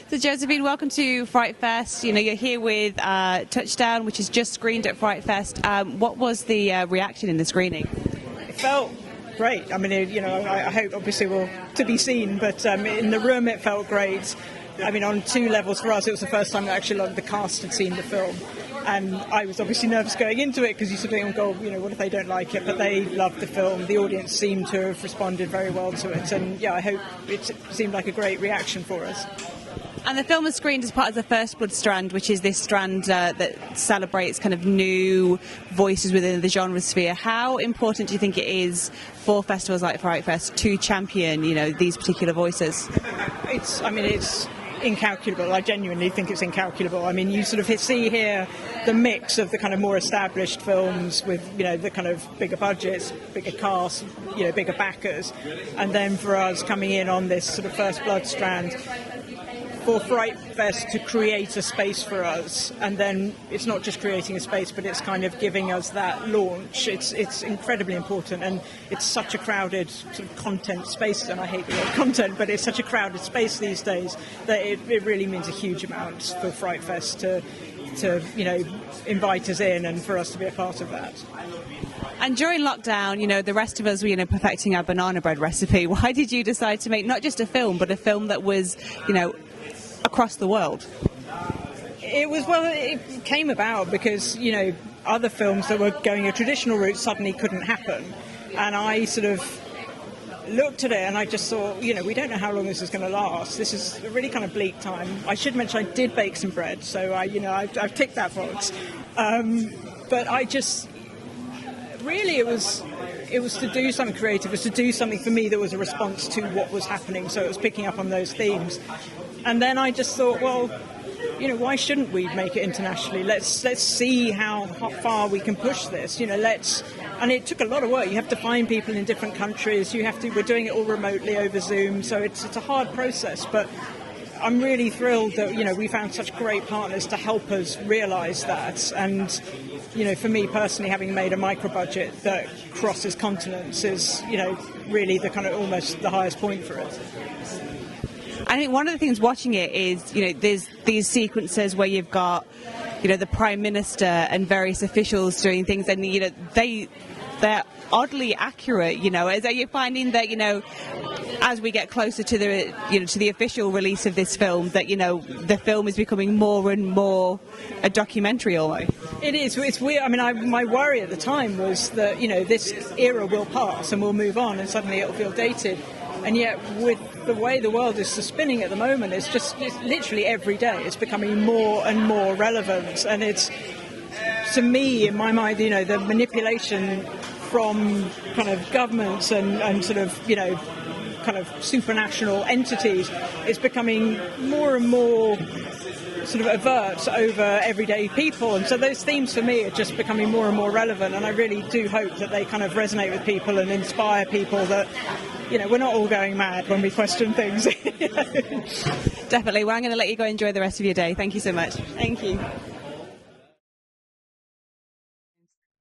So Josephine, welcome to FrightFest. You know, you're here with Touchdown, which is just screened at FrightFest. What was the reaction in the screening? It felt great. I mean, I hope obviously we'll to be seen, but in the room it felt great. I mean, on two levels for us, it was the first time that actually a lot of the cast had seen the film. And I was obviously nervous going into it because you sort of think, oh, what if they don't like it? But they loved the film. The audience seemed to have responded very well to it. And yeah, I hope it seemed like a great reaction for us. And the film was screened as part of the First Blood strand, which is this strand that celebrates kind of new voices within the genre sphere. How important do you think it is for festivals like FrightFest to champion, these particular voices? It's incalculable. I genuinely think it's incalculable. I mean, you sort of see here the mix of the kind of more established films with, the kind of bigger budgets, bigger cast, bigger backers. And then for us coming in on this sort of First Blood strand, for FrightFest to create a space for us, and then it's not just creating a space, but it's kind of giving us that launch. It's incredibly important, and it's such a crowded sort of content space, and I hate the word content, but it's such a crowded space these days that it really means a huge amount for FrightFest to invite us in and for us to be a part of that. And during lockdown, the rest of us were, perfecting our banana bread recipe. Why did you decide to make not just a film, but a film that was, across the world? It came about because, other films that were going a traditional route suddenly couldn't happen. And I sort of looked at it and I just thought, we don't know how long this is going to last. This is a really kind of bleak time. I should mention I did bake some bread, so I've ticked that box. But I just... Really, it was to do something creative. It was to do something for me that was a response to what was happening. So it was picking up on those themes. And then I just thought, well, why shouldn't we make it internationally? Let's see how far we can push this. And it took a lot of work. You have to find people in different countries. We're doing it all remotely over Zoom. So it's a hard process, but I'm really thrilled that, we found such great partners to help us realise that. And, for me personally, having made a micro-budget that crosses continents is, really the kind of almost the highest point for it. I think one of the things watching it is, there's these sequences where you've got, the Prime Minister and various officials doing things, and, they're oddly accurate, Are you finding that, as we get closer to the, to the official release of this film, that, the film is becoming more and more a documentary almost? It is. It's weird. I mean, my worry at the time was that, this era will pass and we'll move on and suddenly it'll feel dated. And yet, with the way the world is spinning at the moment, it's literally every day. It's becoming more and more relevant. And it's, to me, in my mind, the manipulation from kind of governments and sort of, kind of supranational entities is becoming more and more sort of overt over everyday people. And so those themes for me are just becoming more and more relevant. And I really do hope that they kind of resonate with people and inspire people that, we're not all going mad when we question things. Definitely. Well, I'm going to let you go enjoy the rest of your day. Thank you so much. Thank you.